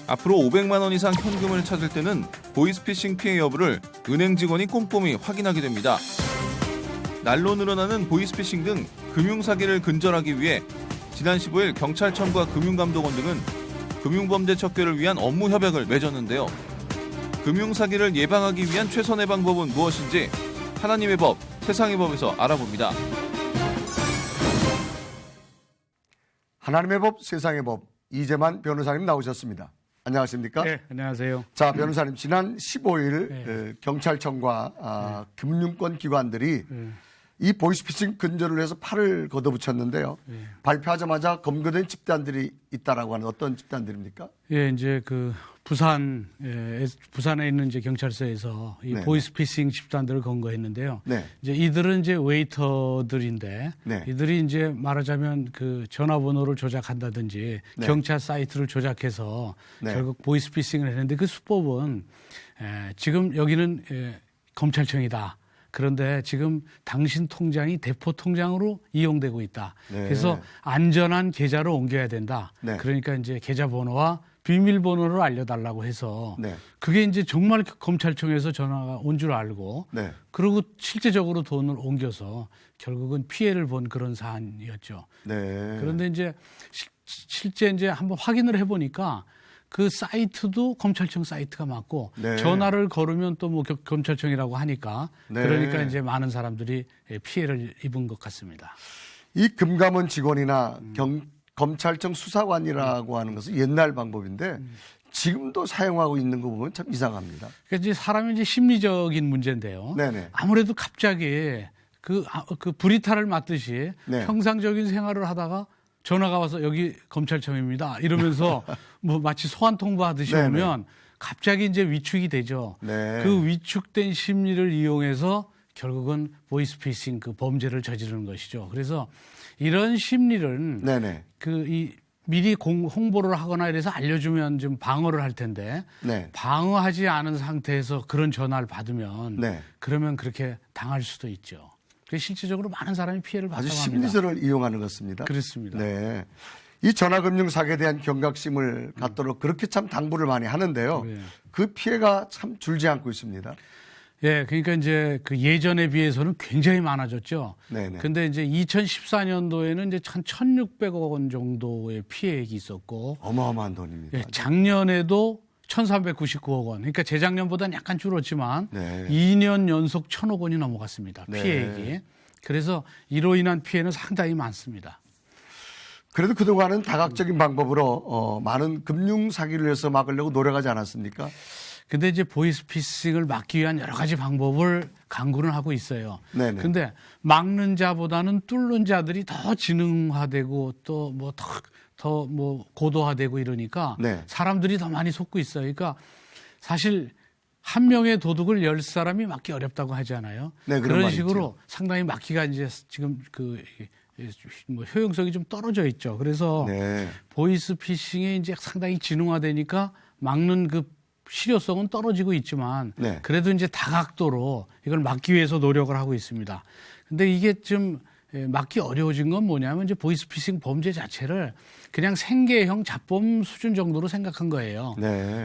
앞으로 500만 원 이상 현금을 찾을 때는 보이스피싱 피해 여부를 은행 직원이 꼼꼼히 확인하게 됩니다. 날로 늘어나는 보이스피싱 등 금융사기를 근절하기 위해 지난 15일 경찰청과 금융감독원 등은 금융범죄 척결을 위한 업무 협약을 맺었는데요. 금융사기를 예방하기 위한 최선의 방법은 무엇인지 하나님의 법, 세상의 법에서 알아봅니다. 하나님의 법, 세상의 법, 이재만 변호사님 나오셨습니다. 안녕하십니까? 네, 안녕하세요. 자, 변호사님, 지난 15일 경찰청과 금융권 기관들이 이 보이스피싱 근절을 위해서 팔을 걷어붙였는데요. 발표하자마자 검거된 집단들이 있다라고 하는 어떤 집단들입니까? 예, 이제 그 부산에 있는 이제 경찰서에서 이 보이스피싱 집단들을 검거했는데요. 이제 이들은 이제 웨이터들인데 이들이 이제 말하자면 그 전화번호를 조작한다든지 경찰 사이트를 조작해서 결국 보이스피싱을 했는데 그 수법은 지금 여기는 검찰청이다. 그런데 지금 당신 통장이 대포 통장으로 이용되고 있다. 그래서 안전한 계좌로 옮겨야 된다. 그러니까 이제 계좌번호와 비밀번호를 알려달라고 해서 그게 이제 정말 검찰청에서 전화가 온 줄 알고 그리고 실제적으로 돈을 옮겨서 결국은 피해를 본 그런 사안이었죠. 그런데 이제 실제 이제 한번 확인을 해보니까 그 사이트도 검찰청 사이트가 맞고 전화를 걸으면 또 뭐 검찰청이라고 하니까 그러니까 이제 많은 사람들이 피해를 입은 것 같습니다. 이 금감원 직원이나 검찰청 수사관이라고 하는 것은 옛날 방법인데 지금도 사용하고 있는 거 보면 참 이상합니다. 그러니까 이제 사람이 이제 심리적인 문제인데요. 아무래도 갑자기 그 브리타를 맞듯이 평상적인 생활을 하다가 전화가 와서 여기 검찰청입니다. 이러면서 뭐 마치 소환 통보하듯이 오면 갑자기 이제 위축이 되죠. 그 위축된 심리를 이용해서 결국은 보이스피싱 그 범죄를 저지르는 것이죠. 그래서 이런 심리를 미리 홍보를 하거나 이래서 알려주면 좀 방어를 할 텐데 방어하지 않은 상태에서 그런 전화를 받으면 그러면 그렇게 당할 수도 있죠. 실질적으로 많은 사람이 피해를 봤다고 아주 합니다. 심리전을 이용하는 것입니다. 그렇습니다. 이 전화금융 사기에 대한 경각심을 갖도록 그렇게 참 당부를 많이 하는데요. 그 피해가 참 줄지 않고 있습니다. 예, 그러니까 이제 그 예전에 비해서는 굉장히 많아졌죠. 근데 이제 2014년도에는 이제 한 1,600억 원 정도의 피해액이 있었고 어마어마한 돈입니다. 예, 작년에도 1,399억 원. 그러니까 재작년보다는 약간 줄었지만 2년 연속 1,000억 원이 넘어갔습니다. 피해액이. 그래서 이로 인한 피해는 상당히 많습니다. 그래도 그동안은 다각적인 방법으로 많은 금융 사기를 위해서 막으려고 노력하지 않았습니까? 근데 이제 보이스피싱을 막기 위한 여러 가지 방법을 강구는 하고 있어요. 근데 막는 자보다는 뚫는 자들이 더 지능화되고 또 뭐 더 뭐 고도화되고 이러니까 사람들이 더 많이 속고 있어요. 그러니까 사실 한 명의 도둑을 10사람이 막기 어렵다고 하잖아요. 그런 식으로 상당히 막기가 이제 지금 뭐 효용성이 좀 떨어져 있죠. 그래서 보이스피싱이 이제 상당히 지능화되니까 막는 그 실효성은 떨어지고 있지만 그래도 이제 다각도로 이걸 막기 위해서 노력을 하고 있습니다. 근데 이게 좀 막기 어려워진 건 뭐냐면 이제 보이스피싱 범죄 자체를 그냥 생계형 자범 수준 정도로 생각한 거예요.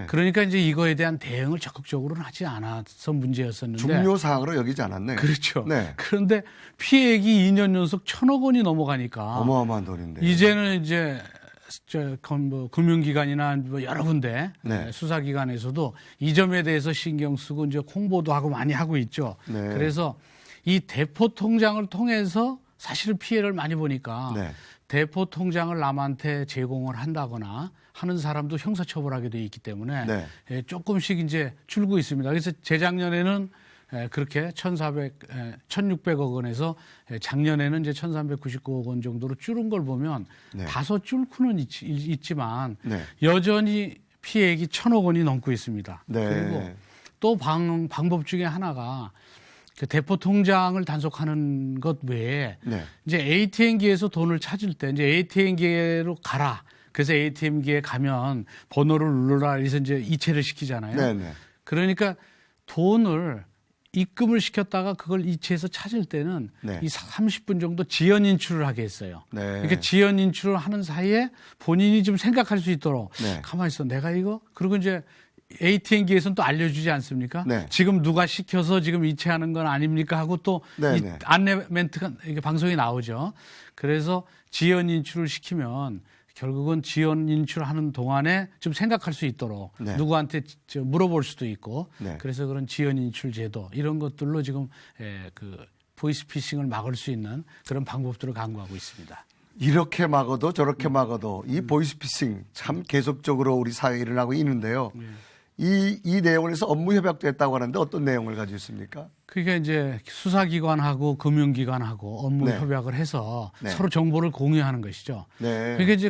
그러니까 이제 이거에 대한 대응을 적극적으로는 하지 않아서 문제였었는데 중요 사항으로 여기지 않았네요. 그렇죠. 그런데 피해액이 2년 연속 1,000억 원이 넘어가니까 어마어마한 돈인데 이제는 이제 뭐 금융기관이나 뭐 여러 군데 수사기관에서도 이 점에 대해서 신경 쓰고 이제 홍보도 하고 많이 하고 있죠. 그래서 이 대포 통장을 통해서 사실은 피해를 많이 보니까 대포 통장을 남한테 제공을 한다거나 하는 사람도 형사처벌하게 돼 있기 때문에 조금씩 이제 줄고 있습니다. 그래서 재작년에는 그렇게 1,600억 원에서 작년에는 이제 1,399억 원 정도로 줄은 걸 보면 다소 줄고는 있지만 여전히 피해액이 1,000억 원이 넘고 있습니다. 그리고 또 방법 중에 하나가 그 대포 통장을 단속하는 것 외에 이제 ATM기에서 돈을 찾을 때 이제 ATM기로 가라. 그래서 ATM기에 가면 번호를 눌러라. 그래서 이제 이체를 시키잖아요. 그러니까 돈을 입금을 시켰다가 그걸 이체해서 찾을 때는 네. 이 30분 정도 지연 인출을 하게 했어요. 네. 그러니까 지연 인출을 하는 사이에 본인이 좀 생각할 수 있도록 네. 가만히 있어. 내가 이거? 그리고 이제 ATM기에서는 또 알려주지 않습니까? 네. 지금 누가 시켜서 지금 이체하는 건 아닙니까? 하고 또 네, 이 네. 안내 멘트가 이게 방송에 나오죠. 그래서 지연 인출을 시키면 결국은 지연 인출하는 동안에 좀 생각할 수 있도록 네. 누구한테 물어볼 수도 있고 네. 그래서 그런 지연 인출 제도 이런 것들로 지금 그 보이스피싱을 막을 수 있는 그런 방법들을 강구하고 있습니다. 이렇게 막아도 저렇게 막아도 이 보이스피싱 참 계속적으로 우리 사회에 일어나고 있는데요. 이 내용에서 업무 협약도 했다고 하는데 어떤 내용을 가지고 있습니까? 그게 이제 수사기관하고 금융기관하고 업무 네. 협약을 해서 네. 서로 정보를 공유하는 것이죠. 네. 그게 이제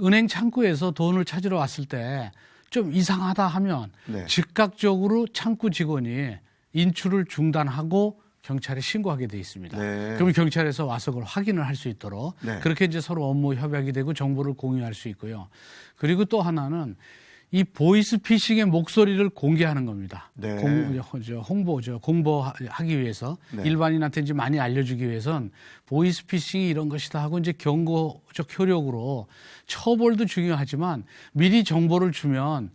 은행 창구에서 돈을 찾으러 왔을 때 좀 이상하다 하면 네. 즉각적으로 창구 직원이 인출을 중단하고 경찰에 신고하게 돼 있습니다. 네. 그러면 경찰에서 와서 그걸 확인을 할 수 있도록 네. 그렇게 이제 서로 업무 협약이 되고 정보를 공유할 수 있고요. 그리고 또 하나는 이 보이스피싱의 목소리를 공개하는 겁니다. 네. 공보하기 위해서 네. 일반인한테 이제 많이 알려주기 위해선 보이스피싱이 이런 것이다 하고 이제 경고적 효력으로 처벌도 중요하지만 미리 정보를 주면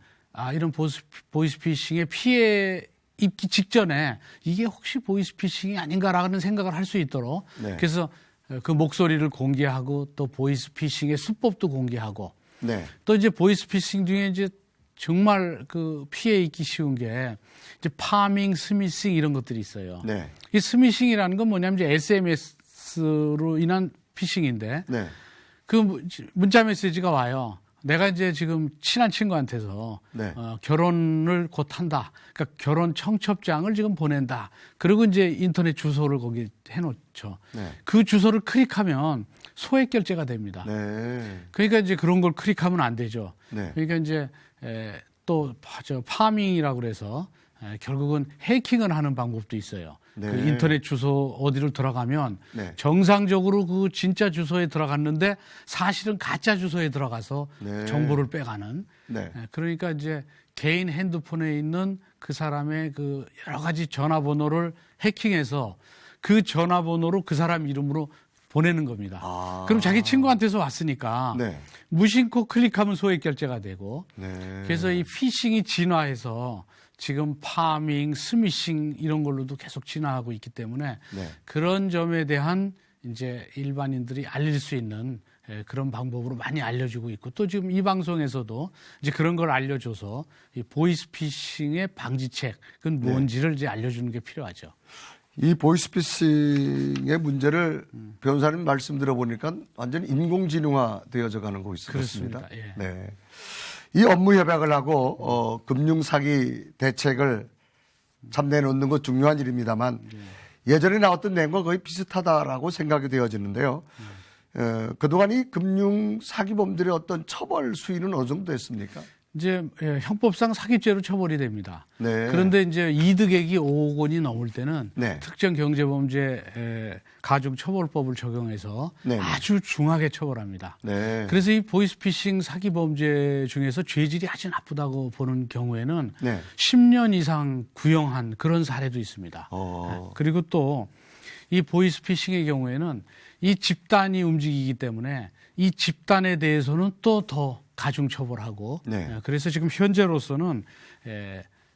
이런 보이스피싱의 피해 입기 직전에 이게 혹시 보이스피싱이 아닌가라는 생각을 할 수 있도록 네. 그래서 그 목소리를 공개하고 또 보이스피싱의 수법도 공개하고 네. 또 이제 보이스피싱 중에 이제 정말 그 피해 입기 쉬운 게 이제 파밍, 스미싱 이런 것들이 있어요. 네. 이 스미싱이라는 건 뭐냐면 이제 SMS로 인한 피싱인데 네. 그 문자 메시지가 와요. 내가 이제 지금 친한 친구한테서 네. 결혼을 곧 한다. 그러니까 결혼 청첩장을 지금 보낸다. 그리고 이제 인터넷 주소를 거기 해놓죠. 네. 그 주소를 클릭하면 소액 결제가 됩니다. 네. 그러니까 이제 그런 걸 클릭하면 안 되죠. 네. 그러니까 이제 또 파밍이라고 그래서 결국은 해킹을 하는 방법도 있어요. 네. 그 인터넷 주소 어디를 들어가면 네. 정상적으로 그 진짜 주소에 들어갔는데 사실은 가짜 주소에 들어가서 네. 정보를 빼가는. 네. 그러니까 이제 개인 핸드폰에 있는 그 사람의 그 여러 가지 전화번호를 해킹해서 그 전화번호로 그 사람 이름으로 보내는 겁니다. 그럼 자기 친구한테서 왔으니까 네. 무심코 클릭하면 소액 결제가 되고 네. 그래서 이 피싱이 진화해서 지금 파밍, 스미싱 이런 걸로도 계속 진화하고 있기 때문에 네. 그런 점에 대한 이제 일반인들이 알릴 수 있는 그런 방법으로 많이 알려주고 있고 또 지금 이 방송에서도 이제 그런 걸 알려줘서 이 보이스피싱의 방지책은 뭔지를 이제 알려주는 게 필요하죠. 이 보이스피싱의 문제를 변호사님 말씀 들어보니까 완전히 인공지능화 되어져 가는 곳이 있습니다. 그렇습니다. 예. 네. 이 업무 협약을 하고 금융 사기 대책을 참 내놓는 것 중요한 일입니다만 예전에 나왔던 내용과 거의 비슷하다라고 생각이 되어지는데요. 그동안 이 금융 사기범들의 어떤 처벌 수위는 어느 정도 됐습니까? 이제 형법상 사기죄로 처벌이 됩니다. 네. 그런데 이제 이득액이 5억 원이 넘을 때는 네. 특정 경제범죄 가중처벌법을 적용해서 네. 아주 중하게 처벌합니다. 네. 그래서 이 보이스피싱 사기 범죄 중에서 죄질이 아주 나쁘다고 보는 경우에는 네. 10년 이상 구형한 그런 사례도 있습니다. 그리고 또 이 보이스피싱의 경우에는 이 집단이 움직이기 때문에 이 집단에 대해서는 또 더 가중 처벌하고 네. 그래서 지금 현재로서는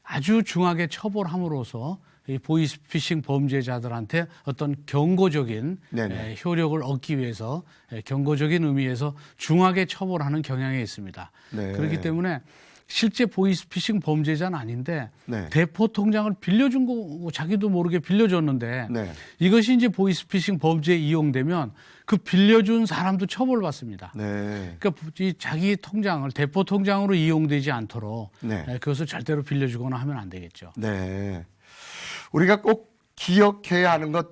아주 중하게 처벌함으로써 이 보이스피싱 범죄자들한테 어떤 경고적인 효력을 얻기 위해서 경고적인 의미에서 중하게 처벌하는 경향이 있습니다. 네. 그렇기 때문에 실제 보이스피싱 범죄자는 아닌데 네. 대포 통장을 빌려준 거 자기도 모르게 빌려줬는데 네. 이것이 이제 보이스피싱 범죄에 이용되면 그 빌려준 사람도 처벌받습니다. 네. 그러니까 이 자기 통장을 대포 통장으로 이용되지 않도록 네. 그것을 절대로 빌려주거나 하면 안 되겠죠. 네. 우리가 꼭 기억해야 하는 것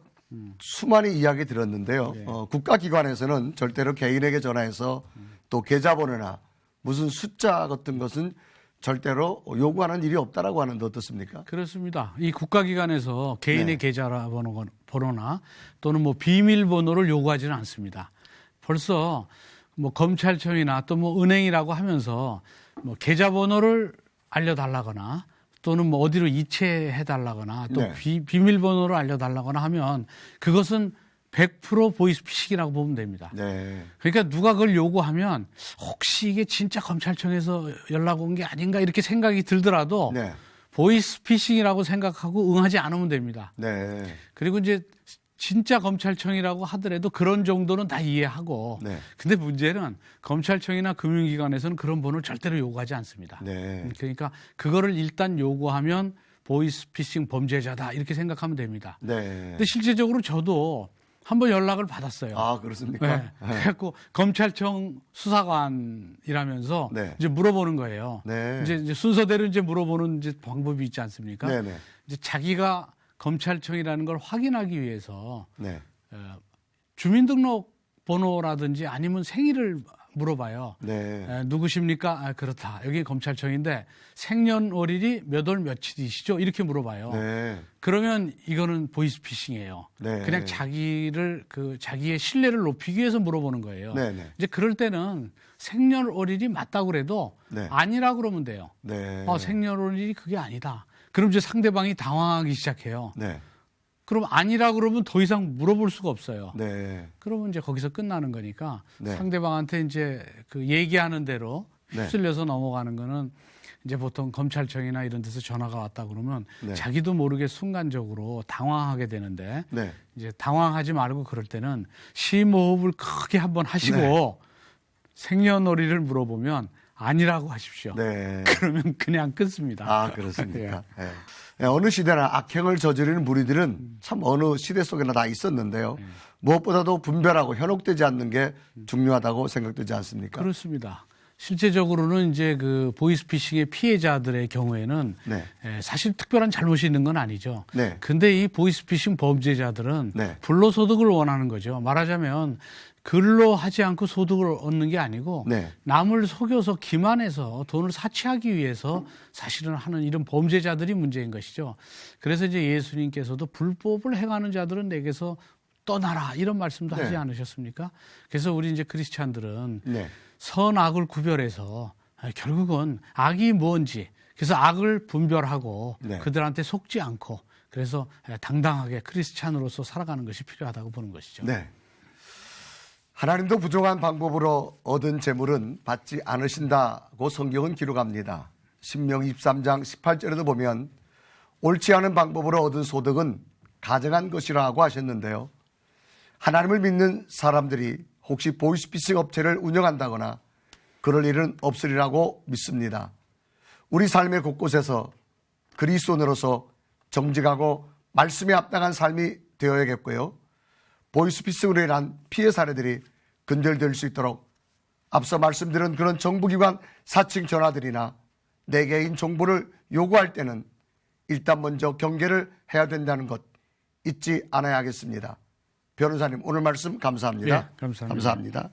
수많은 이야기 들었는데요. 네. 국가기관에서는 절대로 개인에게 전화해서 또 계좌번호나 무슨 숫자 같은 것은 절대로 요구하는 일이 없다라고 하는데 어떻습니까? 그렇습니다. 이 국가기관에서 개인의 네. 계좌번호나 또는 뭐 비밀번호를 요구하지는 않습니다. 벌써 뭐 검찰청이나 또 뭐 은행이라고 하면서 뭐 계좌번호를 알려달라거나 또는 뭐 어디로 이체해달라거나 또 네. 비밀번호를 알려달라거나 하면 그것은 100% 보이스피싱이라고 보면 됩니다. 네. 그러니까 누가 그걸 요구하면 혹시 이게 진짜 검찰청에서 연락 온 게 아닌가 이렇게 생각이 들더라도 네. 보이스피싱이라고 생각하고 응하지 않으면 됩니다. 네. 그리고 이제 진짜 검찰청이라고 하더라도 그런 정도는 다 이해하고 네. 근데 문제는 검찰청이나 금융기관에서는 그런 번호를 절대로 요구하지 않습니다. 네. 그러니까 그거를 일단 요구하면 보이스피싱 범죄자다 이렇게 생각하면 됩니다. 네. 근데 실제적으로 저도 한번 연락을 받았어요. 아, 그렇습니까? 네. 그래갖고 검찰청 수사관이라면서 네. 이제 물어보는 거예요. 네. 이제 순서대로 이제 물어보는 이제 방법이 있지 않습니까? 네, 네. 이제 자기가 검찰청이라는 걸 확인하기 위해서 네. 주민등록 번호라든지 아니면 생일을 물어봐요. 네. 누구십니까? 아, 그렇다. 여기 검찰청인데 생년월일이 몇 월 며칠이시죠? 이렇게 물어봐요. 네. 그러면 이거는 보이스피싱이에요. 네. 그냥 자기의 신뢰를 높이기 위해서 물어보는 거예요. 네, 네. 이제 그럴 때는 생년월일이 맞다고 그래도 네. 아니라고 그러면 돼요. 네. 생년월일이 그게 아니다. 그럼 이제 상대방이 당황하기 시작해요. 네. 그럼 아니라 그러면 더 이상 물어볼 수가 없어요. 네. 그러면 이제 거기서 끝나는 거니까 네. 상대방한테 이제 그 얘기하는 대로 네. 휩쓸려서 넘어가는 거는 이제 보통 검찰청이나 이런 데서 전화가 왔다 그러면 네. 자기도 모르게 순간적으로 당황하게 되는데 네. 이제 당황하지 말고 그럴 때는 심호흡을 크게 한번 하시고 네. 생년월일을 물어보면 아니라고 하십시오. 네. 그러면 그냥 끊습니다. 아, 그렇습니까? 네. 네, 어느 시대나 악행을 저지르는 무리들은 참 어느 시대 속에나 다 있었는데요. 무엇보다도 분별하고 현혹되지 않는 게 중요하다고 생각되지 않습니까? 그렇습니다. 실제적으로는 이제 그 보이스피싱의 피해자들의 경우에는 네. 사실 특별한 잘못이 있는 건 아니죠. 네. 근데 이 보이스피싱 범죄자들은 네. 불로소득을 원하는 거죠. 말하자면 글로 하지 않고 소득을 얻는 게 아니고 네. 남을 속여서 기만해서 돈을 사취하기 위해서 사실은 하는 이런 범죄자들이 문제인 것이죠. 그래서 이제 예수님께서도 불법을 행하는 자들은 내게서 떠나라 이런 말씀도 네. 하지 않으셨습니까? 그래서 우리 이제 크리스찬들은 네. 선악을 구별해서 결국은 악이 뭔지 그래서 악을 분별하고 네. 그들한테 속지 않고 그래서 당당하게 크리스찬으로서 살아가는 것이 필요하다고 보는 것이죠. 네. 하나님도 부정한 방법으로 얻은 재물은 받지 않으신다고 성경은 기록합니다. 신명기 23장 18절에도 보면 옳지 않은 방법으로 얻은 소득은 가증한 것이라고 하셨는데요. 하나님을 믿는 사람들이 혹시 보이스피싱 업체를 운영한다거나 그럴 일은 없으리라고 믿습니다. 우리 삶의 곳곳에서 그리스도인으로서 정직하고 말씀에 합당한 삶이 되어야겠고요. 보이스피싱으로 인한 피해 사례들이 근절될 수 있도록 앞서 말씀드린 그런 정부기관 사칭 전화들이나 내 개인 정보를 요구할 때는 일단 먼저 경계를 해야 된다는 것 잊지 않아야 하겠습니다. 변호사님 오늘 말씀 감사합니다. 네, 감사합니다. 감사합니다.